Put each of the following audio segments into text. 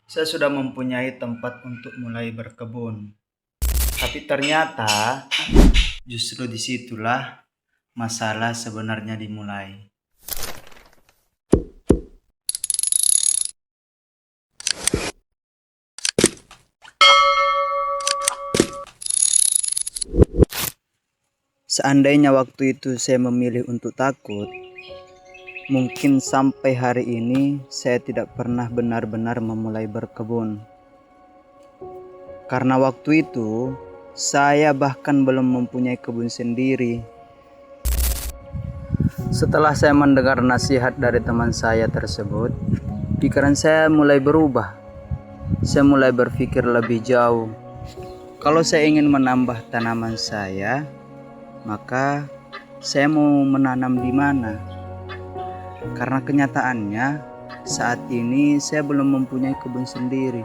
Saya sudah mempunyai tempat untuk mulai berkebun. Tapi ternyata justru disitulah masalah sebenarnya dimulai. Seandainya waktu itu saya memilih untuk takut, mungkin sampai hari ini saya tidak pernah benar-benar memulai berkebun. Karena waktu itu saya bahkan belum mempunyai kebun sendiri. Setelah saya mendengar nasihat dari teman saya tersebut, pikiran saya mulai berubah. Saya mulai berpikir lebih jauh. Kalau saya ingin menambah tanaman saya, maka saya mau menanam di mana? Karena kenyataannya saat ini saya belum mempunyai kebun sendiri.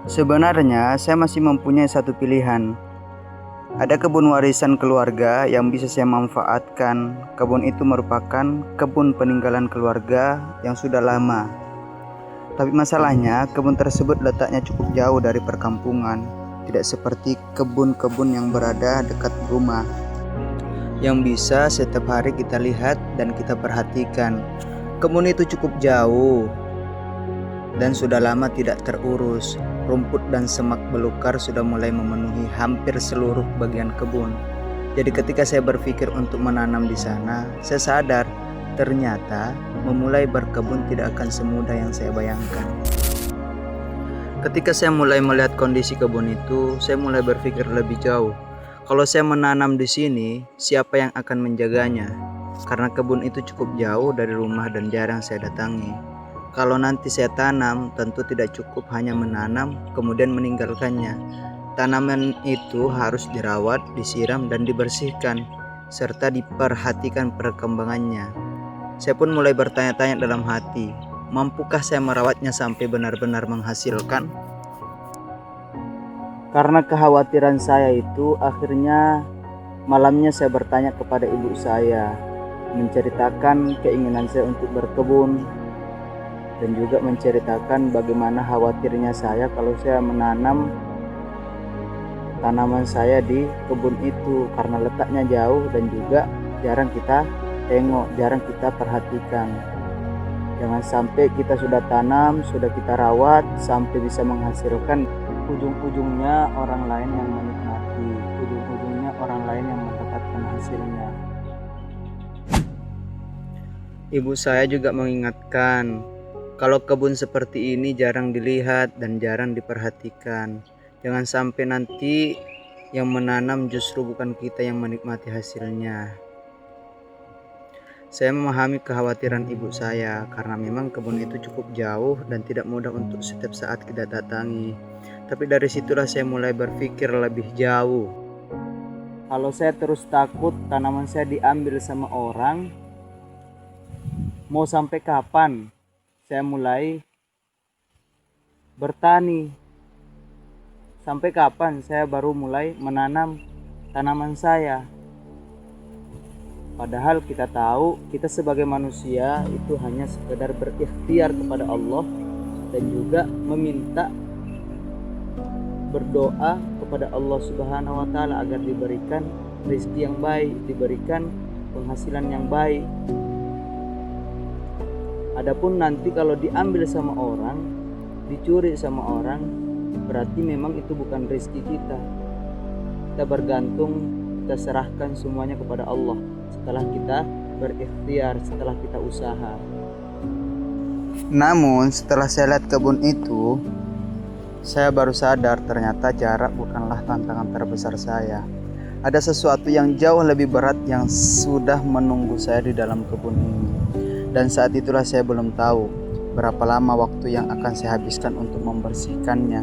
Sebenarnya saya masih mempunyai satu pilihan. Ada kebun warisan keluarga yang bisa saya manfaatkan. Kebun itu merupakan kebun peninggalan keluarga yang sudah lama. Tapi masalahnya kebun tersebut letaknya cukup jauh dari perkampungan. Tidak seperti kebun-kebun yang berada dekat rumah, yang bisa setiap hari kita lihat dan kita perhatikan. Kebun itu cukup jauh dan sudah lama tidak terurus. Rumput dan semak belukar sudah mulai memenuhi hampir seluruh bagian kebun. Jadi ketika saya berpikir untuk menanam di sana, saya sadar ternyata memulai berkebun tidak akan semudah yang saya bayangkan. Ketika saya mulai melihat kondisi kebun itu, saya mulai berpikir lebih jauh. Kalau saya menanam di sini, siapa yang akan menjaganya? Karena kebun itu cukup jauh dari rumah dan jarang saya datangi. Kalau nanti saya tanam, tentu tidak cukup hanya menanam kemudian meninggalkannya. Tanaman itu harus dirawat, disiram dan dibersihkan, serta diperhatikan perkembangannya. Saya pun mulai bertanya-tanya dalam hati, mampukah saya merawatnya sampai benar-benar menghasilkan? Karena kekhawatiran saya itu, akhirnya malamnya saya bertanya kepada ibu saya, menceritakan keinginan saya untuk berkebun, dan juga menceritakan bagaimana khawatirnya saya kalau saya menanam tanaman saya di kebun itu karena letaknya jauh dan juga jarang kita tengok, jarang kita perhatikan. Jangan sampai kita sudah tanam, sudah kita rawat sampai bisa menghasilkan, ujung-ujungnya orang lain yang menikmati, ujung-ujungnya orang lain yang mendapatkan hasilnya. Ibu saya juga mengingatkan kalau kebun seperti ini jarang dilihat dan jarang diperhatikan. Jangan sampai nanti yang menanam justru bukan kita yang menikmati hasilnya. Saya memahami kekhawatiran ibu saya karena memang kebun itu cukup jauh dan tidak mudah untuk setiap saat kita datangi. Tapi dari situlah saya mulai berpikir lebih jauh. Kalau saya terus takut tanaman saya diambil sama orang, mau sampai kapan saya mulai bertani? Sampai kapan saya baru mulai menanam tanaman saya? Padahal kita tahu kita sebagai manusia itu hanya sekedar berikhtiar kepada Allah dan juga meminta, berdoa kepada Allah Subhanahu wa taala agar diberikan rezeki yang baik, diberikan penghasilan yang baik. Adapun nanti kalau diambil sama orang, dicuri sama orang, berarti memang itu bukan rezeki kita. Kita bergantung, kita serahkan semuanya kepada Allah setelah kita berikhtiar, setelah kita usaha. Namun setelah saya lihat kebun itu, saya baru sadar ternyata jarak bukanlah tantangan terbesar saya. Ada sesuatu yang jauh lebih berat yang sudah menunggu saya di dalam kebun ini. Dan saat itulah saya belum tahu berapa lama waktu yang akan saya habiskan untuk membersihkannya.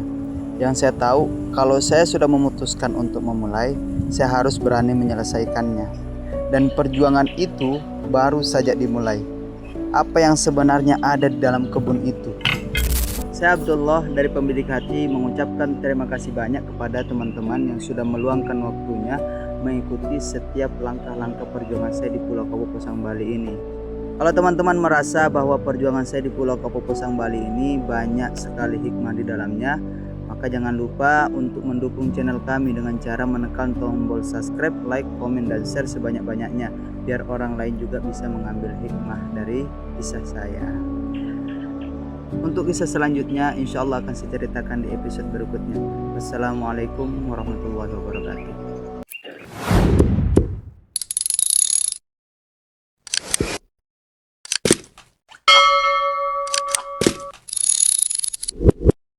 Yang saya tahu, kalau saya sudah memutuskan untuk memulai, saya harus berani menyelesaikannya. Dan perjuangan itu baru saja dimulai. Apa yang sebenarnya ada di dalam kebun itu? Saya Abdullah dari Pembidik Hati mengucapkan terima kasih banyak kepada teman-teman yang sudah meluangkan waktunya mengikuti setiap langkah-langkah perjuangan saya di Pulau Kabu Pasang Bali ini. Kalau teman-teman merasa bahwa perjuangan saya di Pulau Kapopusang Bali ini banyak sekali hikmah di dalamnya, maka jangan lupa untuk mendukung channel kami dengan cara menekan tombol subscribe, like, komen, dan share sebanyak-banyaknya, biar orang lain juga bisa mengambil hikmah dari kisah saya. Untuk kisah selanjutnya insya Allah akan saya ceritakan di episode berikutnya. Wassalamualaikum warahmatullahi wabarakatuh.